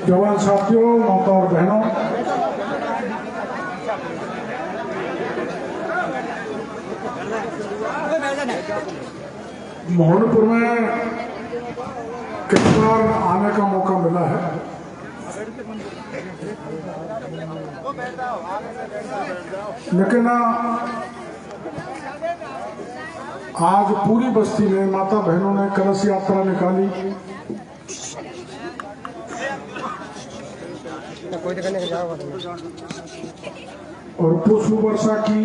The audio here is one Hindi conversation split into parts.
जवान साथियों, माता और बहनों, मोहनपुर में कई बार आने का मौका मिला है, लेकिन आज पूरी बस्ती में माता बहनों ने कलश यात्रा निकाली। और पुष्प वर्षा की।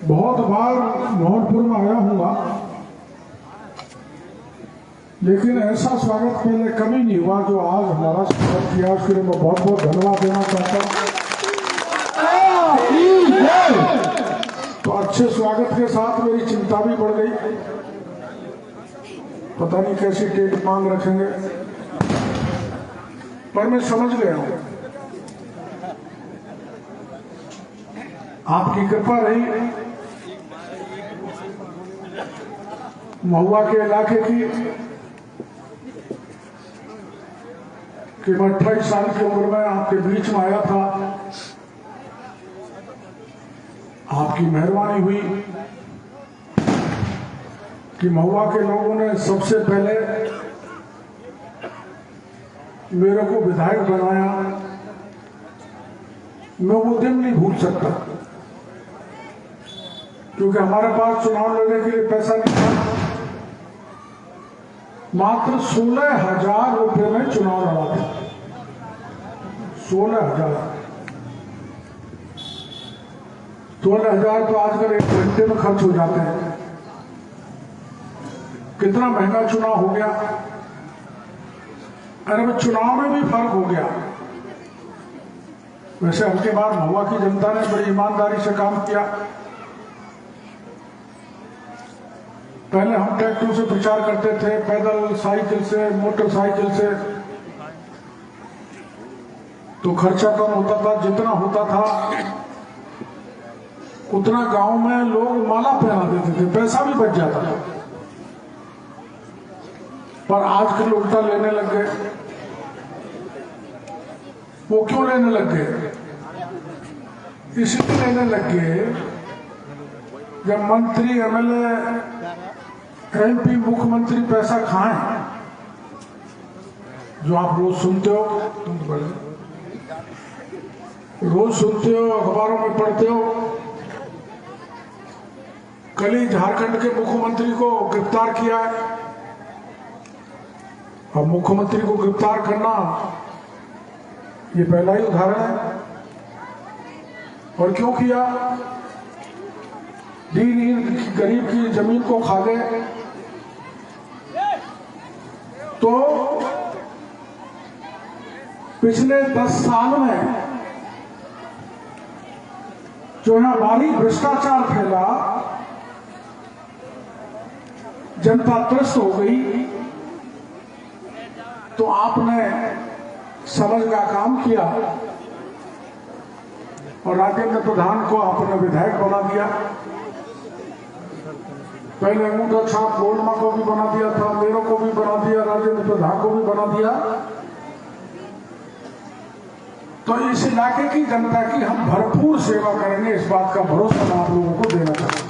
बहुत बार मोहनपुर में आया हूँगा, लेकिन ऐसा स्वागत पहले कभी नहीं हुआ जो आज हमारा स्वागत किया। उसके लिए मैं बहुत बहुत धन्यवाद देना चाहता हूँ। तो अच्छे स्वागत के साथ मेरी चिंता भी बढ़ गई, पता नहीं कैसी टेक मांग रखेंगे, पर मैं समझ गया हूं आपकी कृपा रही महुआ के इलाके की कि मैं 28 साल की उम्र में आपके बीच में आया था। आपकी मेहरबानी हुई कि महुआ के लोगों ने सबसे पहले मेरे को विधायक बनाया। मैं वो दिन नहीं भूल सकता, क्योंकि हमारे पास चुनाव लड़ने के लिए पैसा नहीं था। मात्र 16,000 रुपये में चुनाव लड़ा था। 16,000 तो आजकल 1 घंटे में खर्च हो जाते हैं। कितना महंगा चुनाव हो गया। अरे वो चुनाव में भी फर्क हो गया। वैसे हमके बाद महुआ की जनता ने बड़ी ईमानदारी से काम किया। पहले हम ट्रैक्टर से प्रचार करते थे, पैदल, साइकिल से, मोटरसाइकिल से, तो खर्चा कम होता था। जितना होता था उतना गांव में लोग माला पहना देते थे, पैसा भी बच जाता था। पर आजकल उल्टा लेने लग गए। वो क्यों लेने लग गए? इसलिए लेने लग गए जब मंत्री, एमएलए, एमपी, मुख्यमंत्री पैसा खाएं, जो आप रोज सुनते हो, अखबारों में पढ़ते हो। कल ही झारखंड के मुख्यमंत्री को गिरफ्तार किया है। अब मुख्यमंत्री को गिरफ्तार करना ये पहला ही उदाहरण है। और क्यों किया? दीन गरीब की जमीन को खा गए। तो पिछले 10 साल में जो है भारी भ्रष्टाचार फैला, जनता त्रस्त हो गई। तो आपने समझ का काम किया और राजेंद्र प्रधान को आपने विधायक बना दिया। पहले अंगूठा छाप गोलमा को भी बना दिया था, मेरे को भी बना दिया, राजेंद्र प्रधान को भी बना दिया। तो इस इलाके की जनता की हम भरपूर सेवा करेंगे, इस बात का भरोसा मैं आप लोगों को देना चाहता हूं।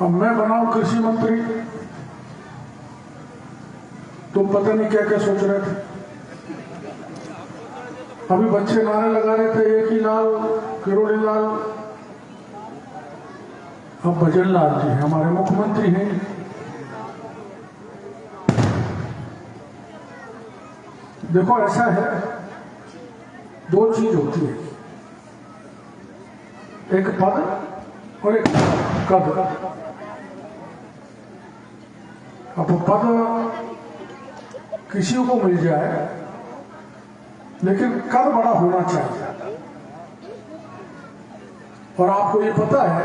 अब मैं बनाऊं कृषि मंत्री, तुम पता नहीं क्या क्या सोच रहे थे। अभी बच्चे नारे लगा रहे थे, एक ही लाल, किरोड़ी लाल। अब भजन लाल जी हमारे मुख्यमंत्री हैं। देखो ऐसा है, 2 चीज होती है, एक पद और एक कद। अब पद किसी को मिल जाए, लेकिन कद बड़ा होना चाहिए। और आपको ये पता है,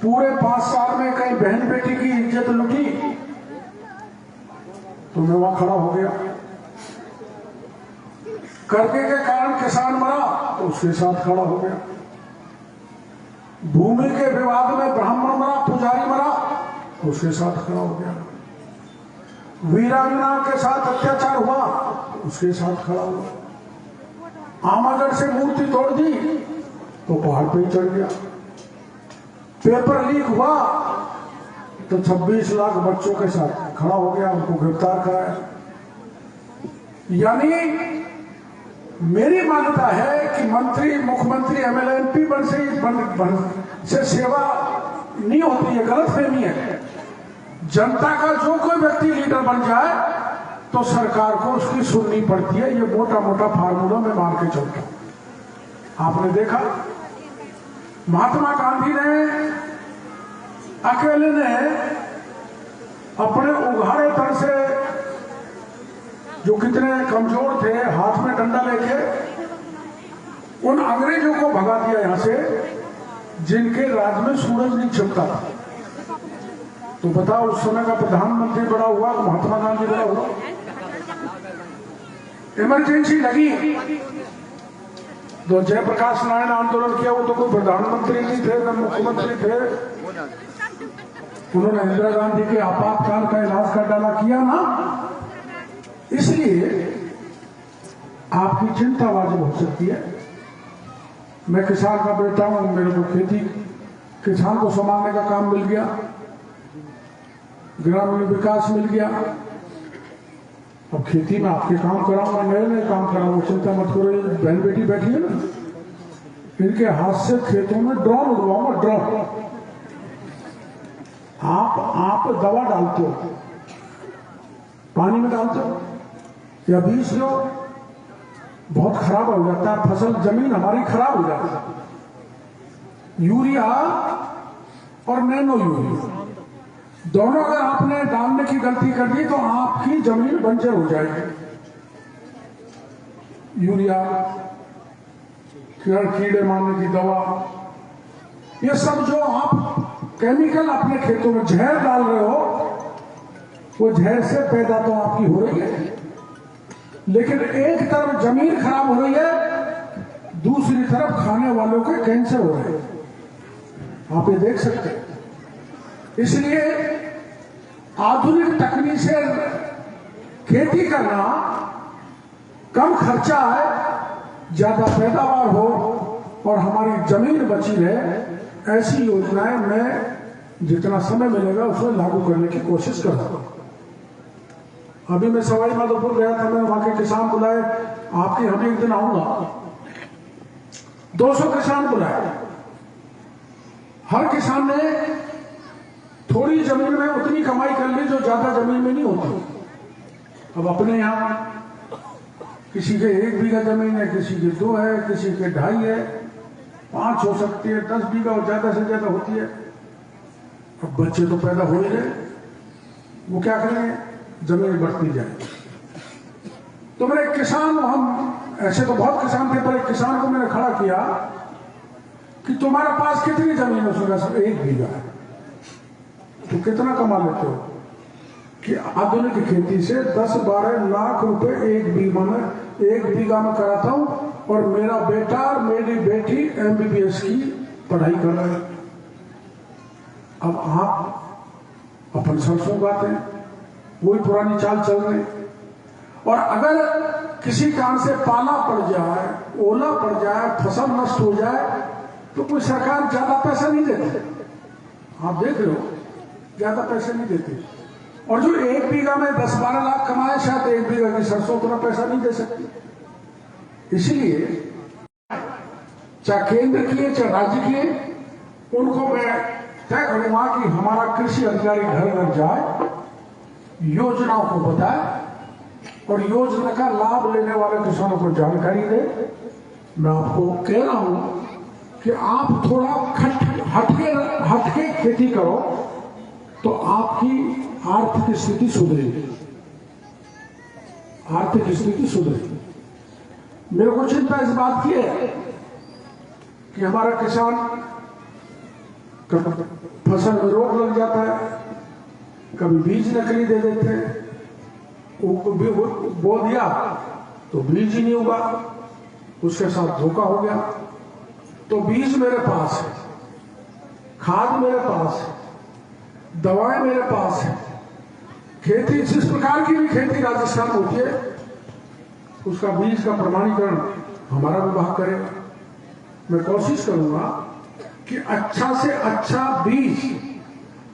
पूरे 5 साल में कई बहन बेटी की इज्जत लुटी, तो मैं वहां खड़ा हो गया। कर्जे के कारण किसान मरा, तो उसके साथ खड़ा हो गया। भूमि के विवाद में ब्राह्मण मरा, पुजारी मरा, उसके साथ खड़ा हो गया। वीरांगना के साथ अत्याचार हुआ, उसके साथ खड़ा हुआ। आमागढ़ से मूर्ति तोड़ दी तो पहाड़ पे ही चढ़ गया। पेपर लीक हुआ तो 26 लाख बच्चों के साथ खड़ा हो गया, उनको गिरफ्तार कराया। यानी मेरी मान्यता है कि मंत्री, मुख्यमंत्री, एमएलए, एमपी से सेवा नहीं होती है, गलतफहमी है। जनता का जो कोई व्यक्ति लीडर बन जाए तो सरकार को उसकी सुननी पड़ती है। ये मोटा मोटा फार्मूला में मान के चलता हूं। आपने देखा महात्मा गांधी ने अकेले ने अपने उघाड़े तन से, जो कितने कमजोर थे, हाथ में डंडा लेके उन अंग्रेजों को भगा दिया यहां से, जिनके राज में सूरज नहीं छिपता था। तो बताओ उस समय का प्रधानमंत्री बड़ा हुआ, महात्मा गांधी बड़ा हुआ। इमरजेंसी लगी तो जयप्रकाश नारायण आंदोलन किया, वो तो कोई प्रधानमंत्री नहीं थे, न मुख्यमंत्री थे। उन्होंने इंदिरा गांधी के आपातकाल का इलाज कर डाला, किया ना। इसलिए आपकी चिंता वाजिब हो सकती है। मैं किसान का बेटा हूं, मेरे को खेती, किसान को संभालने का काम मिल गया, ग्रामीण विकास मिल गया। अब खेती में आपके काम कराऊंगा, नए नए काम कराऊंगा, चिंता मत करो। ये बहन बेटी बैठी है ना, इनके हाथ से खेतों में ड्रोन उड़वाऊंगा, ड्रोन। आप दवा डालते हो, पानी में डालते हो या बीज लो, बहुत खराब हो जाता है फसल, जमीन हमारी खराब हो जाती है। यूरिया और नैनो यूरिया दोनों अगर आपने डालने की गलती कर दी तो आपकी जमीन बंजर हो जाएगी। यूरिया, कीड़े मारने की दवा, ये सब जो आप केमिकल अपने खेतों में जहर डाल रहे हो, वो जहर से पैदा तो आपकी हो रही है, लेकिन एक तरफ जमीन खराब हो रही है, दूसरी तरफ खाने वालों के कैंसर हो रहे हैं। आप ये देख सकते हैं। इसलिए आधुनिक तकनीक से खेती करना, कम खर्चा है, ज्यादा पैदावार हो और हमारी जमीन बची रहे, ऐसी योजनाएं मैं जितना समय मिलेगा उसमें लागू करने की कोशिश कर रहा हूं। अभी मैं सवाई माधोपुर गया था, मैं वहां के किसान बुलाए, आपके हम एक दिन आऊंगा, 200 किसान बुलाए। हर किसान ने थोड़ी जमीन में उतनी कमाई कर ली जो ज्यादा जमीन में नहीं होती। अब अपने यहाँ किसी के 1 बीघा जमीन है, किसी के 2 है, किसी के 2.5 है, 5 हो सकती है, 10 बीघा और ज्यादा से ज्यादा होती है। अब बच्चे तो पैदा हो ही रहे, वो क्या करेंगे, जमीन बढ़ती जाए। तो मेरे किसान, हम ऐसे तो बहुत किसान थे, पर एक किसान को मैंने खड़ा किया कि तुम्हारे पास कितनी जमीन है? उसने कहा 1 बीघा है। तो कितना कमा लेते हो? कि आधुनिक खेती से 10-12 लाख रुपए 1 बीघा में कराता हूं, और मेरा बेटा और मेरी बेटी MBBS की पढ़ाई कर रहे हैं। अब आप अपन सरसों उगाते हैं, वही पुरानी चाल चल रही। और अगर किसी कारण से पाला पड़ जाए, ओला पड़ जाए, फसल नष्ट हो जाए, तो कोई सरकार ज्यादा पैसा नहीं देती। आप देख रहे हो, ज्यादा पैसे नहीं देते। और जो 1 बीघा में 10-12 लाख कमाए, शायद 1 बीघा की सरसों उतना पैसा नहीं दे सकती। इसलिए चाहे केंद्र की चाहे राज्य की, उनको मैं तय करूंगा कि हमारा कृषि अधिकारी घर घर जाए, योजनाओं को बताए और योजना का लाभ लेने वाले किसानों को जानकारी दे। मैं आपको कह रहा हूं कि आप थोड़ा हटके खेती करो तो आपकी आर्थिक स्थिति सुधरेगी, आर्थिक स्थिति सुधरेगी। मेरे को चिंता इस बात की है कि हमारा किसान फसल में रोग लग जाता है, कभी बीज नकली दे देते हैं, बो दिया तो बीज ही नहीं उगा, उसके साथ धोखा हो गया। तो बीज मेरे पास है, खाद मेरे पास है, दवाएं मेरे पास है, खेती जिस प्रकार की भी खेती राजस्थान में होती है उसका बीज का प्रमाणीकरण हमारा विभाग करेगा। मैं कोशिश करूंगा कि अच्छा से अच्छा बीज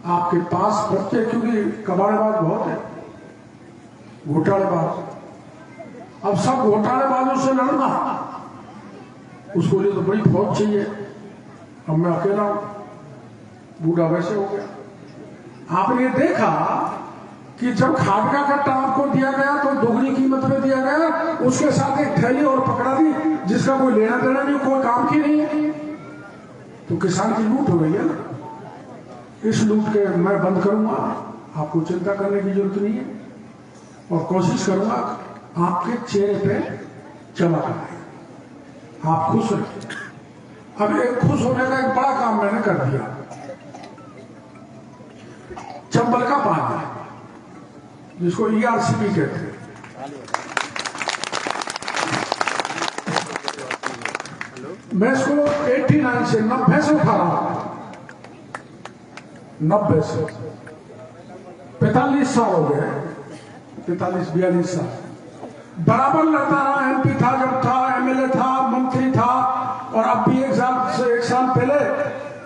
आपके पास पहुंचे, क्योंकि कबाड़ेबाज बहुत है, घोटालेबाज। अब सब घोटालेबाजों से लड़ना, उसको लिए तो बड़ी फौज चाहिए। अब मैं अकेला हूं, बूढ़ा वैसे हो गया। आपने ये देखा कि जब खाद का कट्टा आपको दिया गया तो दोगुनी कीमत में दिया गया, उसके साथ एक थैली और पकड़ा दी जिसका कोई लेना देना नहीं, कोई काम की नहीं है, तो किसान की लूट हो गई है ना। इस लूट के मैं बंद करूंगा, आपको चिंता करने की जरूरत नहीं है, और कोशिश करूंगा आपके चेहरे पे चमक आए, आप खुश रहे। अब एक खुश होने का एक बड़ा काम मैंने कर दिया। चंबल का पानी, जिसको ERCP कहते हैं, मैं इसको 89 से 90 से उठा रहा हूं, 90 से 45 साल हो गए, 45-42 साल बराबर लड़ता रहा। MP था जब था, MLA था, मंत्री था, और अब भी एक साल पहले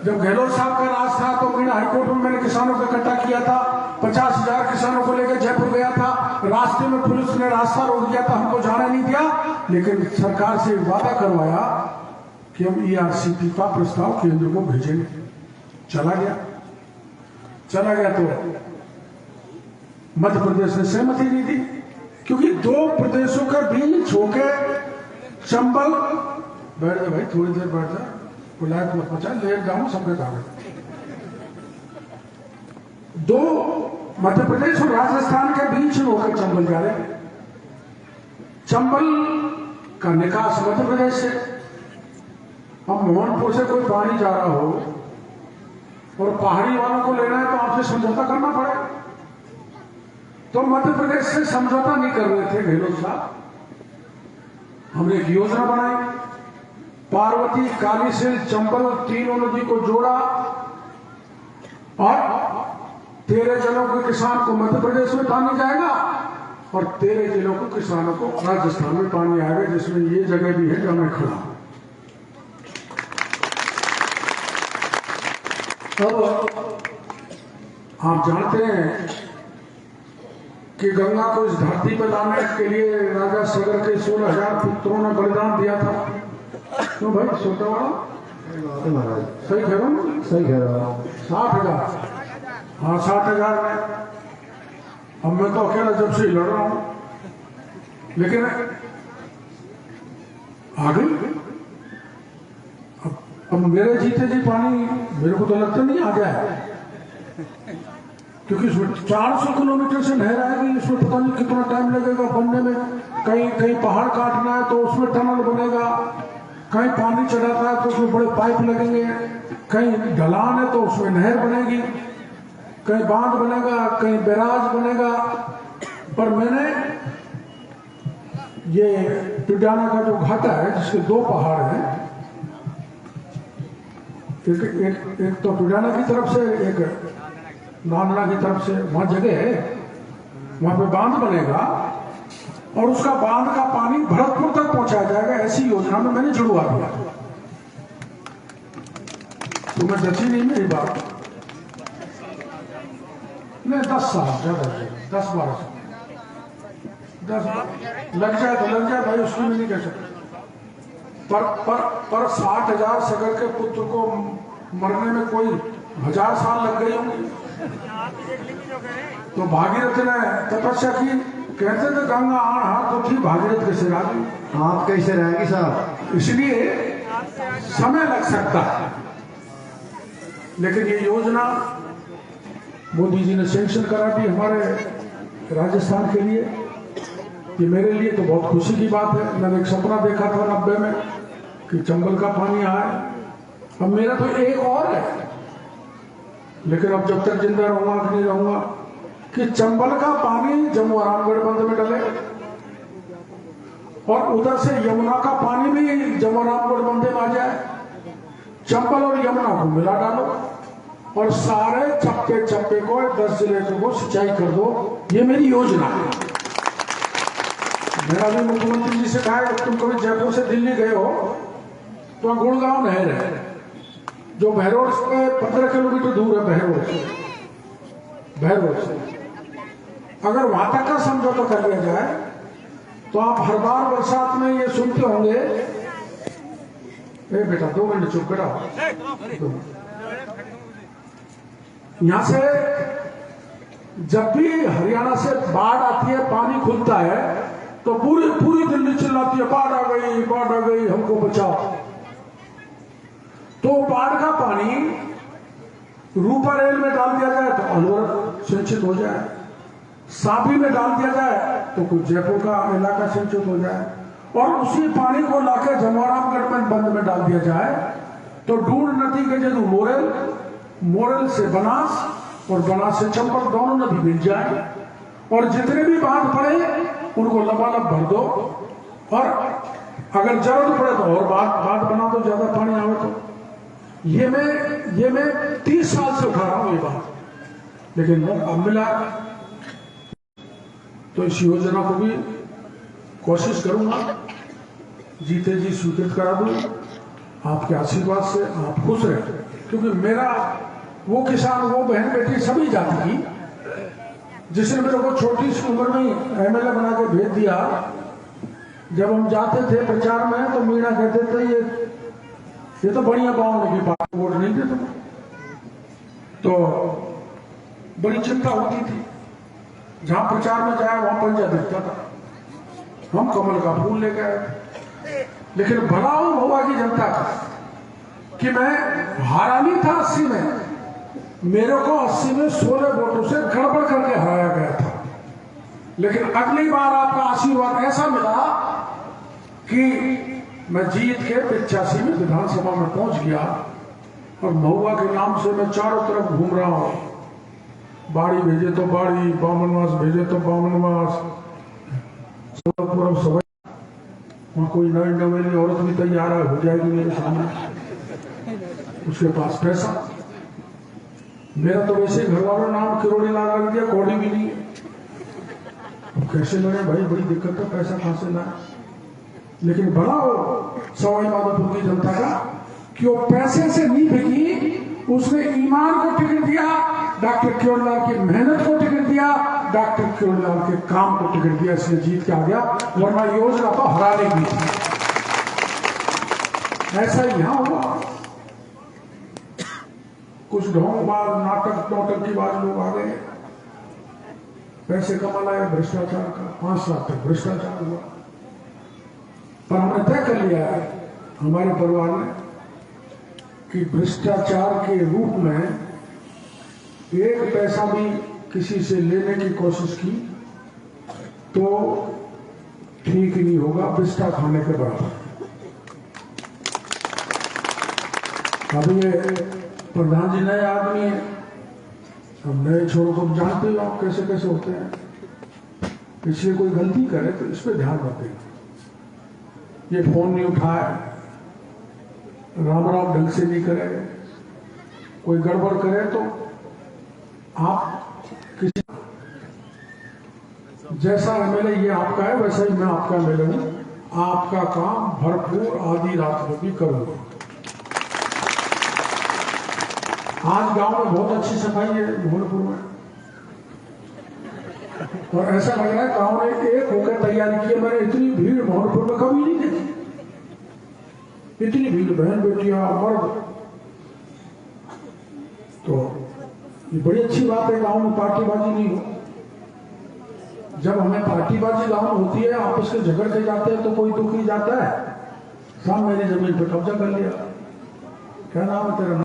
जब गहलोत साहब का राज था तो मीना हाईकोर्ट में मैंने किसानों का इकट्ठा किया था। 50,000 किसानों को लेकर जयपुर गया था, रास्ते में पुलिस ने रास्ता रोक दिया था, हमको जाने नहीं दिया, लेकिन सरकार से वादा करवाया कि हम ERCP का प्रस्ताव केंद्र को भेजेंगे। चला गया तो मध्य प्रदेश ने सहमति नहीं दी, क्योंकि दो प्रदेशों के बीच होके चंबल, बैठ जा भाई, थोड़ी देर बैठ जा, लाइट मत पहुंचा, लेट जाऊं सबके कागज। दो मध्य प्रदेश और राजस्थान के बीच होकर चंबल जा रहे, चंबल का निकास मध्य प्रदेश से। अब मोहनपुर से कोई पानी जा रहा हो और पहाड़ी वालों को लेना है तो आपसे समझौता करना पड़ेगा। तो मध्य प्रदेश से समझौता नहीं कर रहे थे गहलोत साहब। हमने एक योजना बनाई, पार्वती, कालीसिंध, चंबल तीनों नदी को जोड़ा, और 13 जिलों के किसान को मध्य प्रदेश में पानी जाएगा और 13 जिलों को किसानों को राजस्थान में पानी आएगा, जिसमें ये जगह भी है जहां मैं खड़ा हूं। अब आप जानते हैं कि गंगा को इस धरती पर लाने के लिए राजा सगर के 16,000 पुत्रों ने बलिदान दिया था। क्यों भाई, छोटा वाला सही कह रहा हूं? सही कह रहा हूं। 60,000, हाँ 60,000 में। अब मैं तो अकेला जब से लड़ रहा हूं, लेकिन आ गई। अब मेरे जीते जी पानी मेरे को तो लगता नहीं आ गया है, क्योंकि इसमें 400 किलोमीटर से नहर आएगी, इसमें पता नहीं कितना टाइम लगेगा बनने में। कहीं पहाड़ काटना है तो उसमें टनल बनेगा, कहीं पानी चढ़ाता है तो उसमें बड़े पाइप लगेंगे, कहीं ढलान है तो उसमें नहर बनेगी, कहीं बांध बनेगा, कहीं बैराज बनेगा। पर मैंने ये टुडाना का जो घाटा है, जिसके 2 पहाड़ हैं, एक तो टुडाना की तरफ से, एक नांदड़ा की तरफ से, वहां जगह है, वहां पे बांध बनेगा और उसका बांध का पानी भरतपुर तक पहुंचाया जाएगा। ऐसी योजना में मैंने जुड़वा दिया। तो मैं जची नहीं मेरी बात, नहीं 10 साल ज्यादा, 10-12 साल, 10 लग जाए तो लग जाए भाई, उसमें नहीं कह सकते। पर 60,000 सगर के पुत्र को मरने में कोई 1000 साल लग गई होंगी। तो भागीरथ ने तपस्या की, कहते थे गंगा आण हाथ तो थी, भागीरथ कैसे राजी, आप कैसे रहेंगे साहब? इसलिए समय लग सकता है, लेकिन ये योजना मोदी जी ने सैंक्शन करा दी हमारे राजस्थान के लिए। ये मेरे लिए तो बहुत खुशी की बात है। मैंने एक सपना देखा था 90 में कि चंबल का पानी आए। अब मेरा तो एक और है, लेकिन अब जब तक जिंदा रहूंगा कि नहीं रहूंगा, कि चंबल का पानी जम्मू और रामगढ़ बंद में डले और उधर से यमुना का पानी भी जम्मू और रामगढ़ बंदे में आ जाए। चंबल और यमुना को मिला डालो, और सारे चप्पे चप्पे को 10 जिले को सिंचाई कर दो। ये मेरी योजना है। मेरा भी मुख्यमंत्री जी से कहा है कि तुम कभी जयपुर से दिल्ली गए हो तो गुड़गांव नहर है जो बहरोड से 15 किलोमीटर दूर है। बहरोड से अगर वहां तक का समझौता कर लिया जाए तो आप हर बार बरसात में ये सुनते होंगे। ए बेटा 2 मिनट चुप करा। यहां से जब भी हरियाणा से बाढ़ आती है, पानी खुलता है तो पूरी दिल्ली चिल्लाती है बाढ़ आ गई, हमको बचाओ। तो बाढ़ का पानी रूपा रेल में डाल दिया जाए तो अलवर सिंचित हो जाए, साबी में डाल दिया जाए तो कुछ जयपुर का इलाका सिंचित हो जाए, और उसी पानी को लाकर जमवारामगढ़ में बंद में डाल दिया जाए तो डूड नदी के जदू मोरल से बनास और बनास से चंपक दोनों नदी मिल जाए, और जितने भी बांध पड़े उनको लबालब भर दो, और अगर जरूरत पड़े तो और बांध बना दो ज्यादा पानी आवे तो। ये मैं 30 साल से उठा रहा हूं ये बात, लेकिन अब मिला तो इस योजना को भी कोशिश करूंगा जीते जी स्वीकृत करा दूं आपके आशीर्वाद से। आप खुश रहे, क्योंकि मेरा वो किसान, वो बहन बेटी सभी जाति की जिसने मेरे को छोटी सी उम्र में एमएलए बना के भेज दिया। जब हम जाते थे प्रचार में तो मीणा कहते थे ये तो बढ़िया बावों की बात, वोट नहीं देते तो बड़ी चिंता होती थी। जहां प्रचार में जाए वहां पंजा दिखता था। हम कमल का फूल लेकर आए, लेकिन भला हुआ की जनता का कि मैं हारा नहीं था 80 में, मेरे को 80 में 16 वोटों से गड़बड़ करके हराया गया था। लेकिन अगली बार आपका आशीर्वाद ऐसा मिला कि मैं जीत के 85 में विधानसभा में पहुंच गया, और महुआ के नाम से मैं चारों तरफ घूम रहा हूं। बाड़ी भेजे तो बाड़ी, बामनवास भेजे तो बामनवास, वहां कोई नई नवेली औरत भी तैयार है, हो जाएगी मेरे सामने, उसके पास पैसा। मेरा तो वैसे घर वालों नाम किरोड़ी लाल रख दिया, कौड़ी भी नहीं है। कैसे लड़े भाई, बड़ी दिक्कत है, पैसा कहां से लाए। लेकिन बड़ा हो सवाई माधोपुर की जनता का कि वो पैसे से नहीं बिकी, उसने ईमान को टिकट दिया, डॉक्टर किरोड़ीलाल की मेहनत को टिकट दिया, डॉक्टर किरोड़ीलाल के काम को टिकट दिया, इसलिए जीत के आ गया। वरना योजना तो हराने की थी। ऐसा यहां हुआ। कुछ ढोंगबाज नाटक की बात लोग आ गए, पैसे कमा लाए भ्रष्टाचार का, 5 लाख तक भ्रष्टाचार हुआ। पर हमने तय कर लिया है हमारे परिवार ने कि भ्रष्टाचार के रूप में 1 पैसा भी किसी से लेने की कोशिश की तो ठीक नहीं होगा, बिस्टा खाने के बराबर। अब ये प्रधान जी नए आदमी है, अब नए छोरों को जानते हो आप कैसे कैसे होते हैं। इसलिए कोई गलती करे तो इस पर ध्यान रखें। ये फोन नहीं उठाए, राम राम ढंग से नहीं करे, कोई गड़बड़ करे तो आप किसी जैसा एमएलए ये आपका है वैसा ही मैं आपका एमएलए हूं। आपका काम भरपूर आधी रात में भी करूंगा। आज गांव में बहुत अच्छी सफाई है मोहनपुर में, और ऐसा लग रहा है गांव ने एक होकर तैयारी की है। मैंने इतनी भीड़ मोहनपुर में कभी नहीं देखी, इतनी भीड़, बहन बेटियां मर्द। तो ये बड़ी अच्छी बात है, गांव में पार्टीबाजी नहीं हो। जब हमें पार्टीबाजी गांव में होती है, आपस के झगड़ के जाते हैं तो कोई दुखी जाता है, साहब मेरी जमीन पर कब्जा कर लिया, क्या नाम है तेरा?